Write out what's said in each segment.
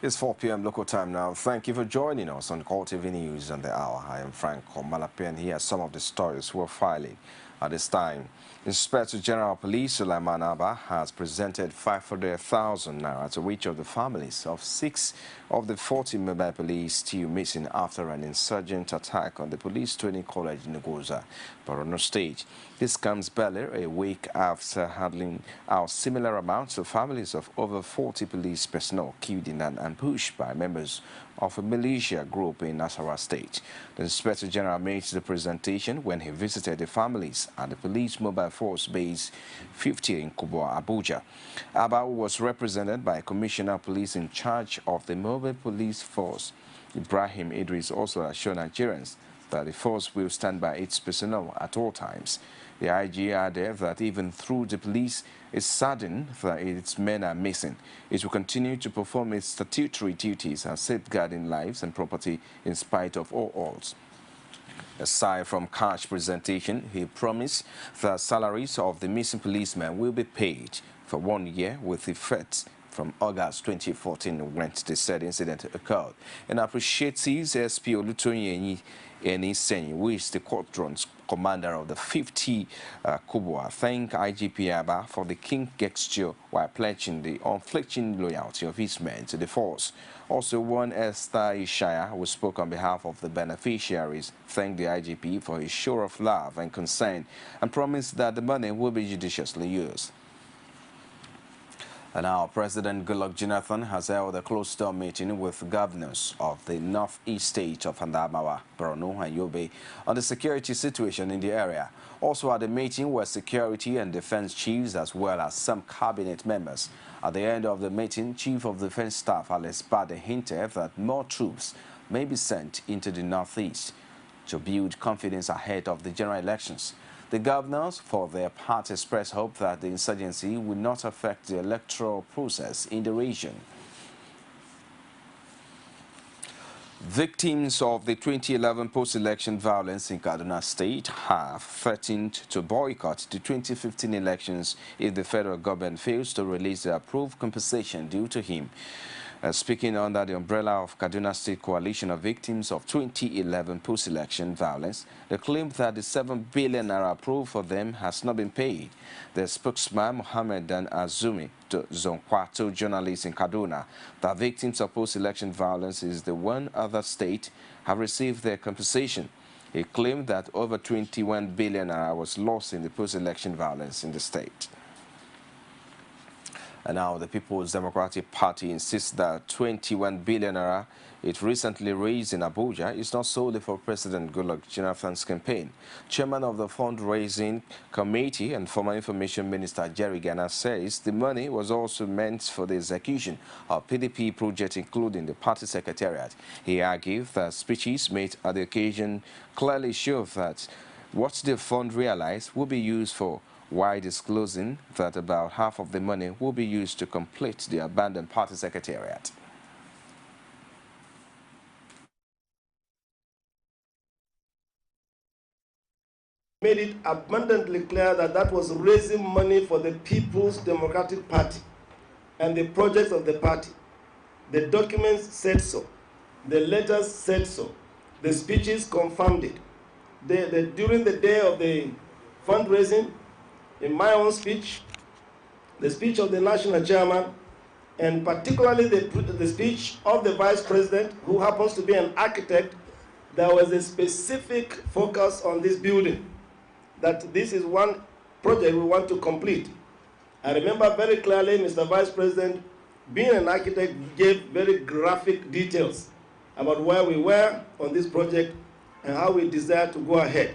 It's 4 p.m. local time now. Thank you for joining us on CoreTV News on the hour. I am Frank Komalapi, and here are some of the stories we're filing at this time. Inspector General Police Sulaiman Abba has presented 500,000 naira to each of the families of 6 of the 40 mobile police still missing after an insurgent attack on the police training college in Goza, Borno State. This comes barely a week after handling out similar amounts to families of over 40 police personnel killed in an ambush by members of a militia group in Nasarawa State. The Inspector General made the presentation when he visited the families at the Police Mobile Force Base 50 in Kubwa, Abuja. Abba was represented by Commissioner of Police in charge of the Mobile Police Force. Ibrahim Idris also assured Nigerians that the force will stand by its personnel at all times. The IG added that even through the police is saddened that its men are missing, it will continue to perform its statutory duties and safeguarding lives and property in spite of all odds. Aside from cash presentation, he promised that salaries of the missing policemen will be paid for 1 year with effect from August 2014 when the said incident occurred. And appreciates SP Olutoyin Enisenyi, who is the squadron's commander of the 50 Kubwa, thanked IGP Abba for the king gesture while pledging the unflinching loyalty of his men to the force. Also, one Esther Ishaya, who spoke on behalf of the beneficiaries, thanked the IGP for his show of love and concern and promised that the money will be judiciously used. And now, President Goodluck Jonathan has held a closed-door meeting with governors of the northeast states of Adamawa, Borno, and Yobe on the security situation in the area. Also at the meeting were security and defense chiefs as well as some cabinet members. At the end of the meeting, Chief of Defense Staff Alex Bade hinted that more troops may be sent into the northeast to build confidence ahead of the general elections. The governors, for their part, expressed hope that the insurgency will not affect the electoral process in the region. Victims of the 2011 post-election violence in Kaduna State have threatened to boycott the 2015 elections if the federal government fails to release the approved compensation due to him. Speaking under the umbrella of Kaduna State Coalition of Victims of 2011 post-election violence, they claimed that the 7 billion naira approved for them has not been paid. The spokesman, Mohammed Dan Azumi, to Zonkwa, told journalists in Kaduna that victims of post-election violence is the one other state have received their compensation. He claimed that over 21 billion naira was lost in the post-election violence in the state. And now the People's Democratic Party insists that 21 billion naira it recently raised in Abuja is not solely for President Goodluck Jonathan's campaign. Chairman of the fundraising committee and former Information Minister Jerry Gana says the money was also meant for the execution of PDP projects, including the party secretariat. He argued that speeches made at the occasion clearly show that what the fund realized will be used for, while disclosing that about half of the money will be used to complete the abandoned party secretariat. Made it abundantly clear that that was raising money for the People's Democratic Party and the projects of the party. The documents said so. The letters said so. The speeches confirmed it. During the day of the fundraising, in my own speech, the speech of the national chairman, and particularly the speech of the vice president, who happens to be an architect, there was a specific focus on this building, that this is one project we want to complete. I remember very clearly Mr. Vice President, being an architect, gave very graphic details about where we were on this project and how we desire to go ahead.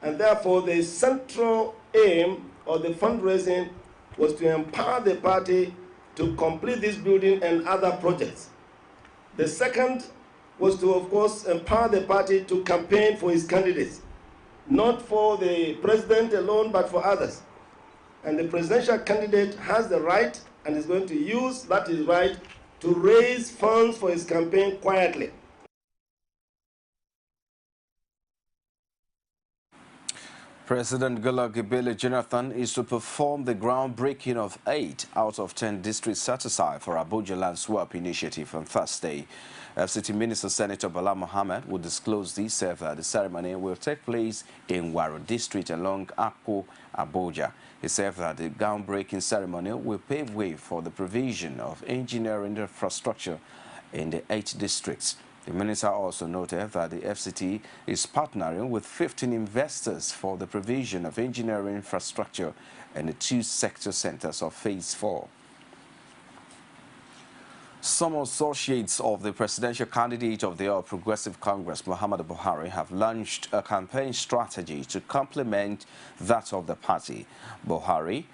And therefore, the central aim of the fundraising was to empower the party to complete this building and other projects. The second was to, of course, empower the party to campaign for its candidates, not for the president alone, but for others. And the presidential candidate has the right and is going to use that is right to raise funds for his campaign quietly. President Goodluck Ebele Jonathan is to perform the groundbreaking of 8 out of 10 districts set aside for Abuja Land Swap Initiative on Thursday. FCT Minister Senator Bala Mohammed will disclose this said that the ceremony will take place in Waro District along Akko, Abuja. He said that the groundbreaking ceremony will pave way for the provision of engineering infrastructure in the 8 districts. The minister also noted that the FCT is partnering with 15 investors for the provision of engineering infrastructure in the 2 sector centers of Phase 4. Some associates of the presidential candidate of the All Progressive Congress, Muhammadu Buhari, have launched a campaign strategy to complement that of the party. Buhari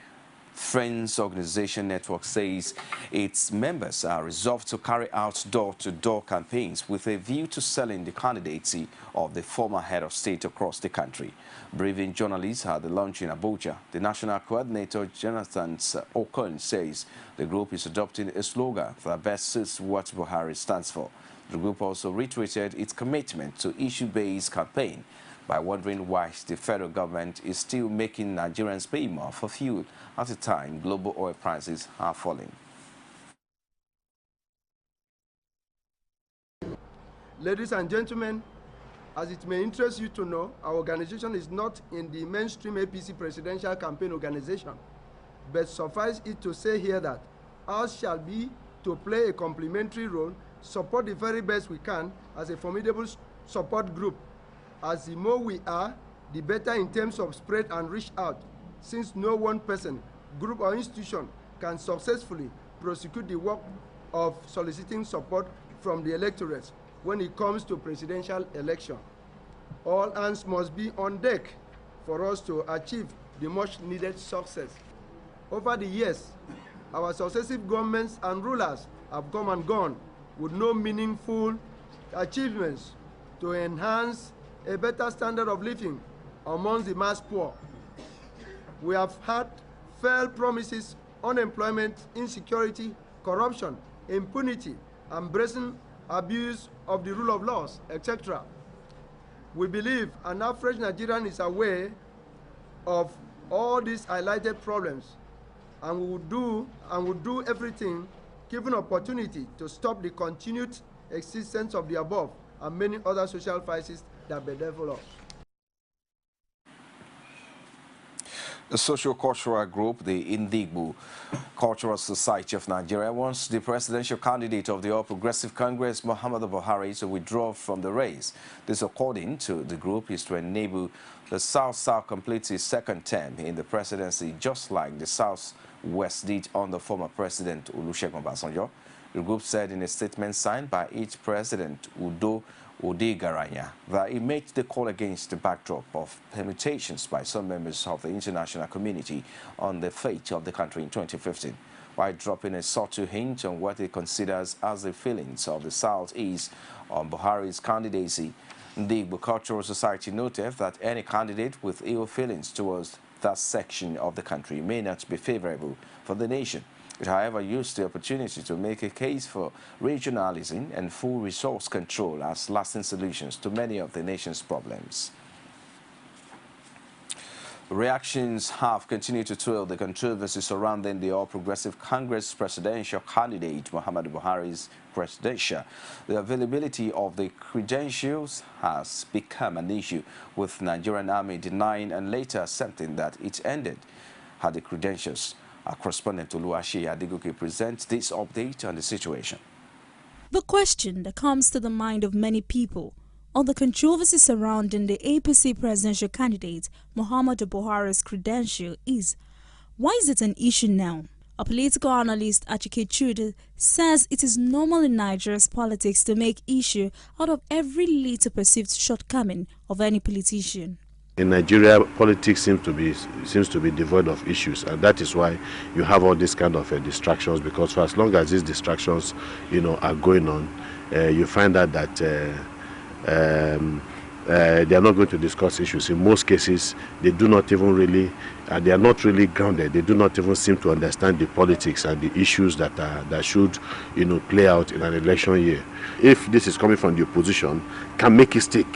Friends Organization Network says its members are resolved to carry out door-to-door campaigns with a view to selling the candidacy of the former head of state across the country. Briefing journalists at the launch in Abuja, the national coordinator Jonathan Okon says the group is adopting a slogan that best suits what Buhari stands for. The group also reiterated its commitment to issue-based campaign by wondering why the federal government is still making Nigerians pay more for fuel at a time global oil prices are falling. Ladies and gentlemen, as it may interest you to know, our organization is not in the mainstream APC presidential campaign organization, but suffice it to say here that ours shall be to play a complementary role, support the very best we can as a formidable support group. As the more we are, the better in terms of spread and reach out, since no one person, group or institution can successfully prosecute the work of soliciting support from the electorate when it comes to presidential election. All hands must be on deck for us to achieve the much needed success. Over the years, our successive governments and rulers have come and gone with no meaningful achievements to enhance a better standard of living amongst the mass poor. We have had failed promises, unemployment, insecurity, corruption, impunity, and brazen abuse of the rule of laws, etc. We believe an average Nigerian is aware of all these highlighted problems, and we would do everything given opportunity to stop the continued existence of the above and many other social vices that bedevil us. The socio-cultural group, the Indigbo Cultural Society of Nigeria, wants the presidential candidate of the All Progressive Congress, Muhammadu Buhari, to withdraw from the race. This, according to the group, is to enable the South-South complete its second term in the presidency, just like the South-West did under former President Olusegun Obasanjo. The group said in a statement signed by its president, Udo Odegaranya, that it made the call against the backdrop of permutations by some members of the international community on the fate of the country in 2015, while dropping a subtle hint on what it considers as the feelings of the Southeast on Buhari's candidacy. The Igbo Cultural Society noted that any candidate with ill feelings towards that section of the country may not be favorable for the nation. It, however, used the opportunity to make a case for regionalism and full resource control as lasting solutions to many of the nation's problems. Reactions have continued to trail the controversy surrounding the All Progressive Congress presidential candidate Muhammadu Buhari's presidential. The availability of the credentials has become an issue, with Nigerian Army denying and later accepting that it ended had the credentials. Our correspondent Oluwaseyi Adegoke presents this update on the situation. The question that comes to the mind of many people on the controversy surrounding the APC presidential candidate Muhammadu Buhari's credential is, why is it an issue now? A political analyst, Achike Chude, says it is normal in Nigeria's politics to make issue out of every little perceived shortcoming of any politician. In Nigeria, politics seems to be devoid of issues, and that is why you have all these kind of distractions. Because for as long as these distractions, are going on, you find out that they are not going to discuss issues. In most cases, they do not even really, they are not really grounded. They do not even seem to understand the politics and the issues that should, play out in an election year. If this is coming from the opposition, can make it stick.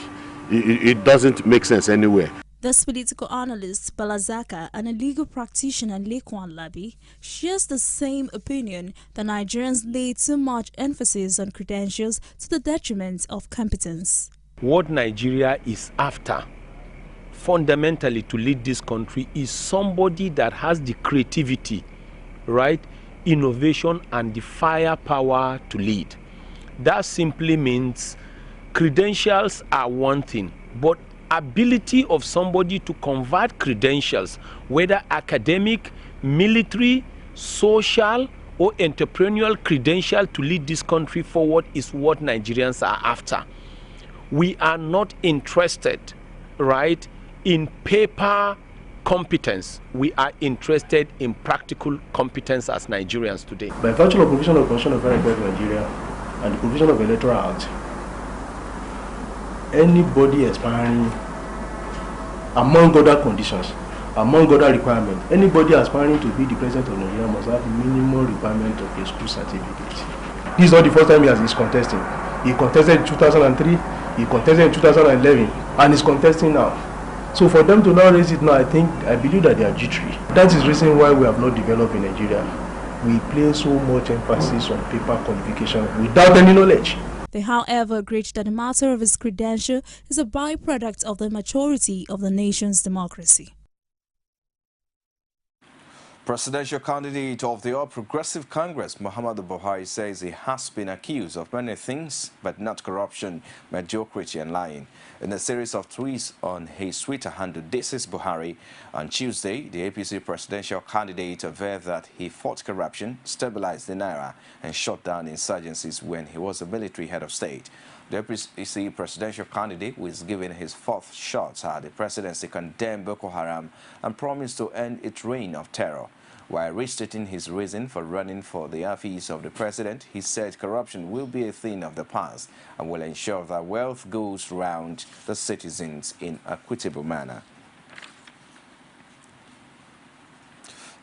It doesn't make sense anywhere. This political analyst, Balazaka, and a legal practitioner, Lekwan Labi, shares the same opinion that Nigerians lay too much emphasis on credentials to the detriment of competence. What Nigeria is after, fundamentally, to lead this country is somebody that has the creativity, right, innovation, and the firepower to lead. That simply means credentials are one thing, but ability of somebody to convert credentials, whether academic, military, social, or entrepreneurial credential to lead this country forward is what Nigerians are after. We are not interested, right, in paper competence. We are interested in practical competence as Nigerians today. By virtue of provision of Constitution of Federal Republic of Nigeria and the provision of Electoral Act, anybody aspiring, among other conditions, among other requirements, anybody aspiring to be the president of Nigeria must have the minimum requirement of a school certificate. This is not the first time he is contesting. He contested in 2003, he contested in 2011, and is contesting now. So for them to now raise it now, I believe that they are jittery. That is the reason why we have not developed in Nigeria. We place so much emphasis on paper qualification without any knowledge. They, however, agreed that the matter of his credential is a byproduct of the maturity of the nation's democracy. Presidential candidate of the All Progressive Congress, Muhammadu Buhari, says he has been accused of many things, but not corruption, mediocrity and lying. In a series of tweets on his Twitter handle, This is Buhari, on Tuesday, the APC presidential candidate averred that he fought corruption, stabilized the Naira, and shut down insurgencies when he was a military head of state. The APC presidential candidate, who is giving his fourth shot at the presidency, condemned Boko Haram and promised to end its reign of terror. While restating his reason for running for the office of the president, he said corruption will be a thing of the past and will ensure that wealth goes round the citizens in an equitable manner.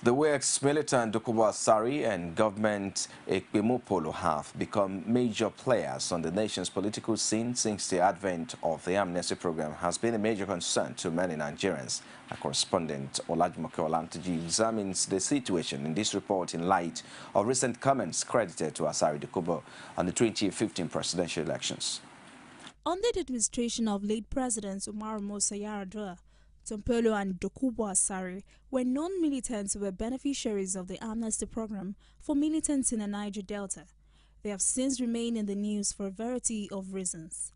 The way ex-militant Dokubo Asari and government Ekpemopolo have become major players on the nation's political scene since the advent of the amnesty program has been a major concern to many Nigerians. Our correspondent Olajumoke Olantoji examines the situation in this report in light of recent comments credited to Asari Dokubo on the 2015 presidential elections. Under the administration of late Presidents Umaru Musa Yar'Adua, Tompolo and Dokubo Asari were non-militants who were beneficiaries of the amnesty program for militants in the Niger Delta. They have since remained in the news for a variety of reasons.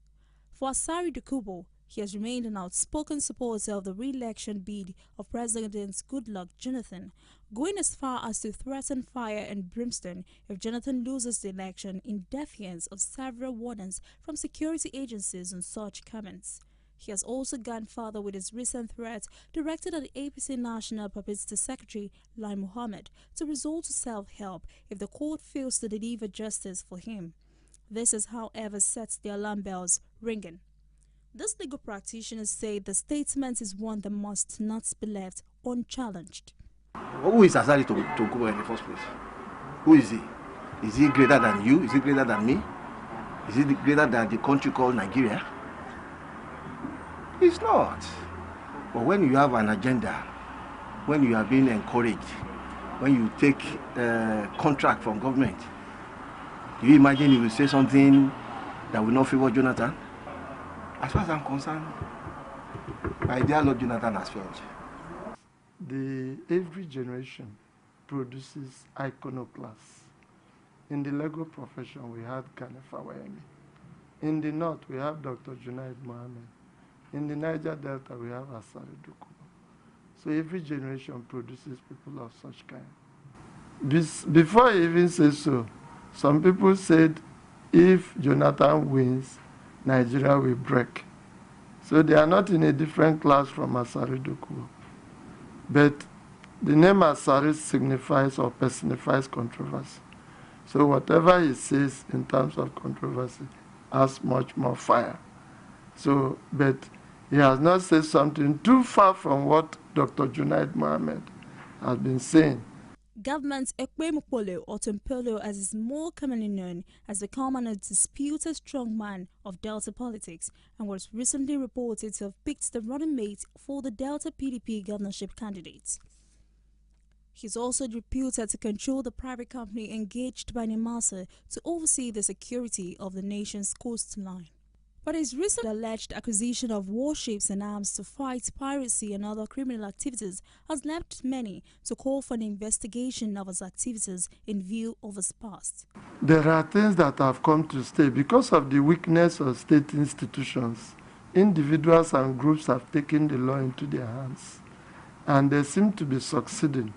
For Asari Dokubo, he has remained an outspoken supporter of the re-election bid of President Goodluck Jonathan, going as far as to threaten fire and brimstone if Jonathan loses the election in defiance of several warnings from security agencies on such comments. He has also gone further with his recent threat directed at the APC National Publicity Secretary, Lai Mohammed, to resort to self-help if the court fails to deliver justice for him. This is, however, sets the alarm bells ringing. This legal practitioner said the statement is one that must not be left unchallenged. Who is Asari to go in the first place? Who is he? Is he greater than you? Is he greater than me? Is he greater than the country called Nigeria? It's not. But when you have an agenda, when you are being encouraged, when you take a contract from government, do you imagine you will say something that will not favor Jonathan? As far as I'm concerned, my dear Lord Jonathan has failed. Every generation produces iconoclasts. In the legal profession, we have Gani Fawayemi. In the north, we have Dr. Junaid Mohammed. In the Niger Delta, we have Asari Dokubo. So every generation produces people of such kind. Before I even say so, some people said if Jonathan wins, Nigeria will break. So they are not in a different class from Asari Dokubo. But the name Asari signifies or personifies controversy. So whatever he says in terms of controversy has much more fire. So, but he has not said something too far from what Dr. Junaid Mohammed has been saying. Government Ekpemukpolo, or Tempelo as is more commonly known, has become an undisputed strongman of Delta politics and was recently reported to have picked the running mate for the Delta PDP governorship candidate. He's also reputed to control the private company engaged by Nimasa to oversee the security of the nation's coastline. But his recent alleged acquisition of warships and arms to fight piracy and other criminal activities has led many to call for an investigation of his activities in view of his past. There are things that have come to stay because of the weakness of state institutions. Individuals and groups have taken the law into their hands, and they seem to be succeeding.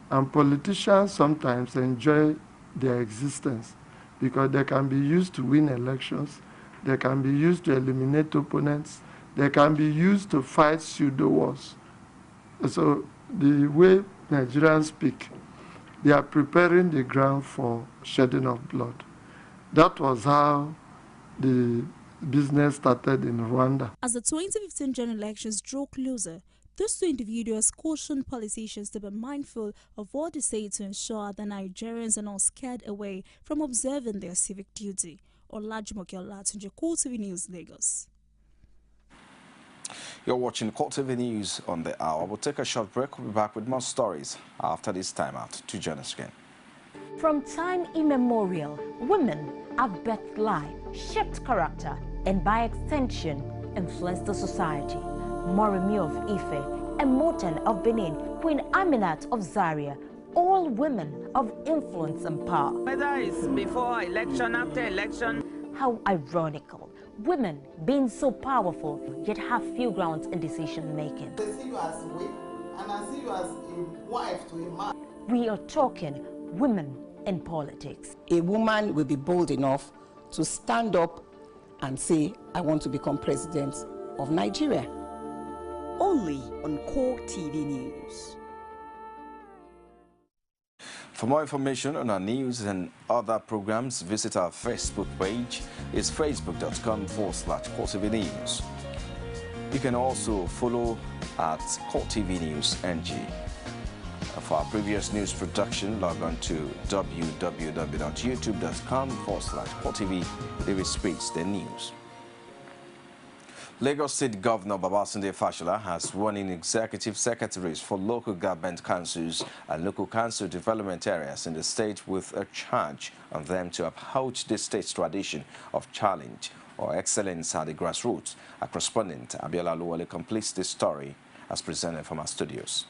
And politicians sometimes enjoy their existence because they can be used to win elections, they can be used to eliminate opponents, they can be used to fight pseudo wars. So the way Nigerians speak, they are preparing the ground for shedding of blood. That was how the business started in Rwanda. As the 2015 general elections draw closer, these two individuals cautioned politicians to be mindful of what they say to ensure that Nigerians are not scared away from observing their civic duty. Olajumoke Olatunji, CoreTV News, Lagos. You're watching CoreTV News on the hour. We'll take a short break. We'll be back with more stories after this time out. To join us again. From time immemorial, women have birthed life, shaped character, and by extension, influenced the society. Moremi of Ife, Emotan of Benin, Queen Aminat of Zaria, all women of influence and power. Whether it's before election, after election. How ironical. Women being so powerful, yet have few grounds in decision making. They see you as a wife, and I see you as a wife to a man. We are talking women in politics. A woman will be bold enough to stand up and say, I want to become president of Nigeria. Only on CoreTV News. For more information on our news and other programs, visit our Facebook page. It's facebook.com/CoreTV News. You can also follow at CoreTV News NG. For our previous news production, log on to www.youtube.com/CoreTV. There is Speaks the News. Lagos State Governor Babatunde Fashola has sworn in executive secretaries for local government councils and local council development areas in the state with a charge on them to uphold the state's tradition of challenge or excellence at the grassroots. Our correspondent Abiola Luwale completes this story as presented from our studios.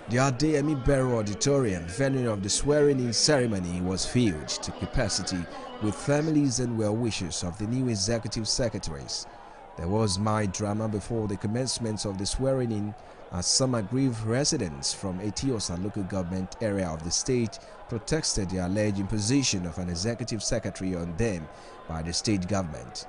The Adeyemi Bero Auditorium venue of the swearing-in ceremony was filled to capacity with families and well-wishers of the new executive secretaries. There was mild drama before the commencement of the swearing-in as some aggrieved residents from Etiosa local government area of the state protested the alleged imposition of an executive secretary on them by the state government.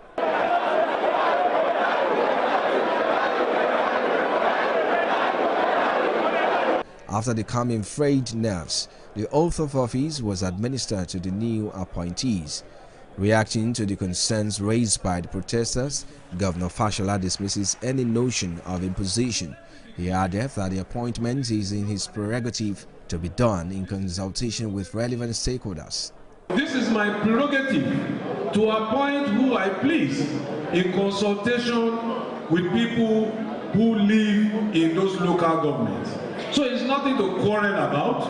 After the calming frayed nerves, the oath of office was administered to the new appointees. Reacting to the concerns raised by the protesters, Governor Fashola dismisses any notion of imposition. He added that the appointment is in his prerogative to be done in consultation with relevant stakeholders. This is my prerogative to appoint who I please in consultation with people who live in those local governments. So it's nothing to quarrel about.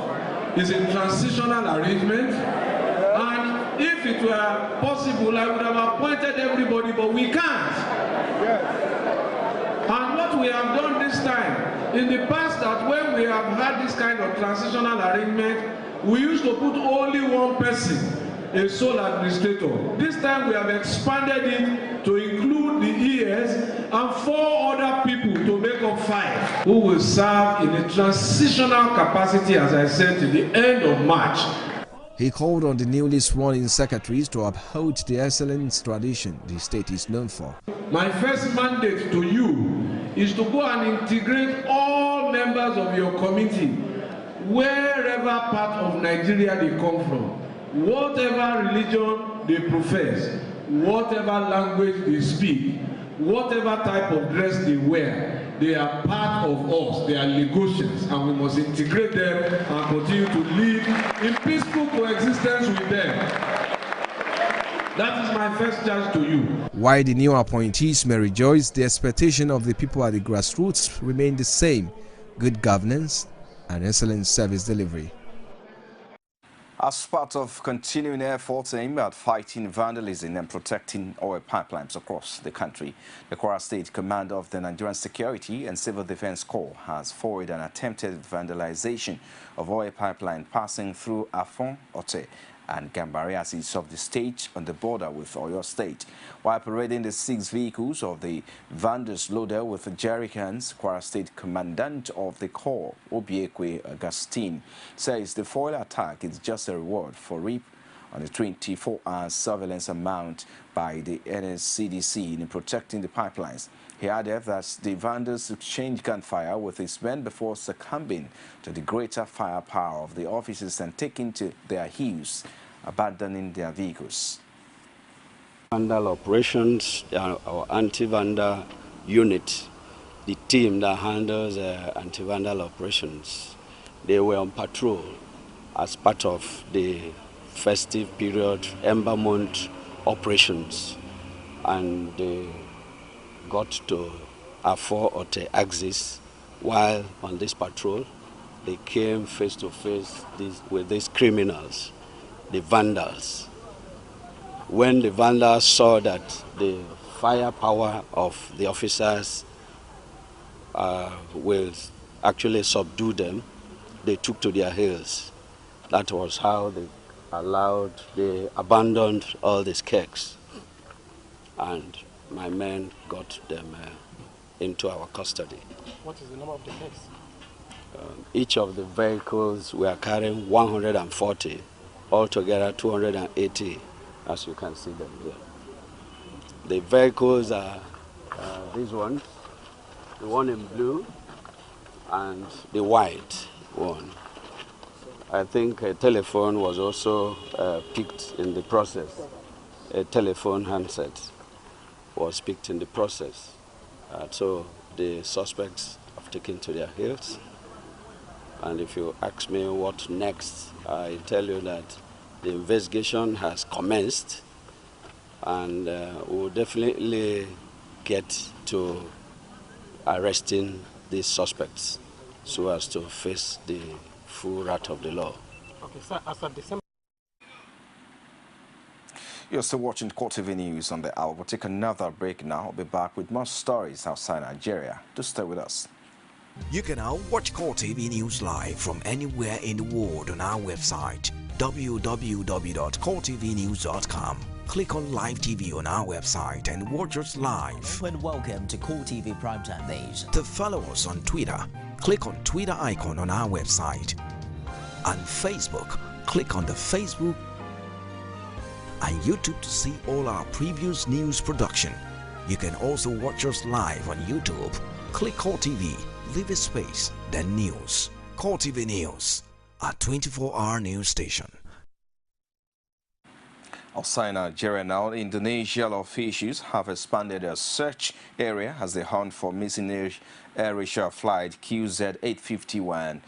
It's a transitional arrangement. And if it were possible, I would have appointed everybody, but we can't. And what we have done this time, in the past, that when we have had this kind of transitional arrangement, we used to put only one person, a sole administrator. This time we have expanded it to include the ES and 4 other people to make up 5 who will serve in a transitional capacity, as I said, till the end of March. He called on the newly sworn-in secretaries to uphold the excellent tradition the state is known for. My first mandate to you is to go and integrate all members of your committee, wherever part of Nigeria they come from, whatever religion they profess, whatever language they speak, whatever type of dress they wear. They are part of us. They are Lagosians, and we must integrate them and continue to live in peaceful coexistence with them. That is my first charge to you. While the new appointees may rejoice, the expectation of the people at the grassroots remain the same: good governance and excellent service delivery. As part of continuing efforts aimed at fighting vandalism and protecting oil pipelines across the country, the Kwara State Commander of the Nigerian Security and Civil Defense Corps has foiled an attempted vandalization of oil pipeline passing through Afon, Ote and Gambari assets of the state on the border with Oyo State. While parading the 6 vehicles of the vandals loaded with jerrycans, Kwara State Commandant of the Corps, Obiekwe Augustine, says the foil attack is just a reward for RIP on the 24-hour surveillance amount by the NSCDC in protecting the pipelines. He added that the vandals exchanged gunfire with his men before succumbing to the greater firepower of the officers and taking to their heels, abandoning their vehicles. Vandal operations, our anti-vandal unit, the team that handles anti-vandal operations, they were on patrol as part of the festive period Ember Month operations, and they got to Afo Ote axis. While on this patrol, they came face to face with these criminals, the vandals. When the vandals saw that the firepower of the officers will actually subdue them, they took to their heels. That was how they abandoned all these kegs, and my men got them into our custody. What is the number of the kegs? Each of the vehicles we are carrying 140, altogether 280, as you can see them here. The vehicles are these ones, the one in blue and the white one. I think a telephone was also picked in the process. A telephone handset was picked in the process. So the suspects have taken to their heels. And if you ask me what next, I tell you that the investigation has commenced, and we'll definitely get to arresting these suspects so as to face the full wrath of the law. Okay, sir, as of December. You're still watching CoreTV News on the hour. We'll take another break now. I'll be back with more stories outside Nigeria. Just stay with us. You can now watch CoreTV News live from anywhere in the world on our website, www.coretvnews.com. Click on Live TV on our website and watch us live. And welcome to CoreTV Primetime Days. To follow us on Twitter, click on Twitter icon on our website. On Facebook, click on the Facebook and YouTube to see all our previous news production. You can also watch us live on YouTube. Click CoreTV, leave a space, then News. CoreTV News, a 24-hour news station. Outside Nigeria now, Indonesian officials have expanded their search area as they hunt for missing AirAsia flight QZ851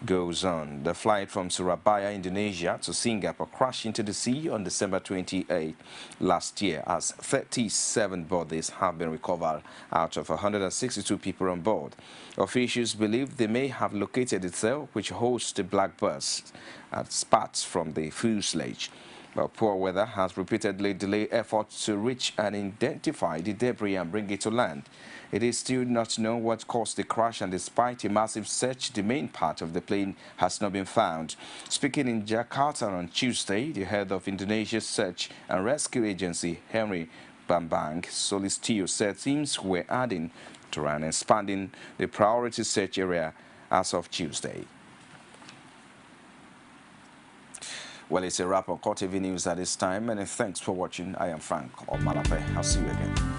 goes on. The flight from Surabaya, Indonesia to Singapore crashed into the sea on December 28 last year, as 37 bodies have been recovered out of 162 people on board. Officials believe they may have located the cell which hosts the black bus at spots from the fuselage. But poor weather has repeatedly delayed efforts to reach and identify the debris and bring it to land. It is still not known what caused the crash, and despite a massive search, the main part of the plane has not been found. Speaking in Jakarta on Tuesday, the head of Indonesia's Search and Rescue Agency, Henry Bambang Solistio, said teams were adding to and expanding the priority search area as of Tuesday. Well, it's a wrap on CoreTV News at this time, and thanks for watching. I am Frank Omalape. I'll see you again.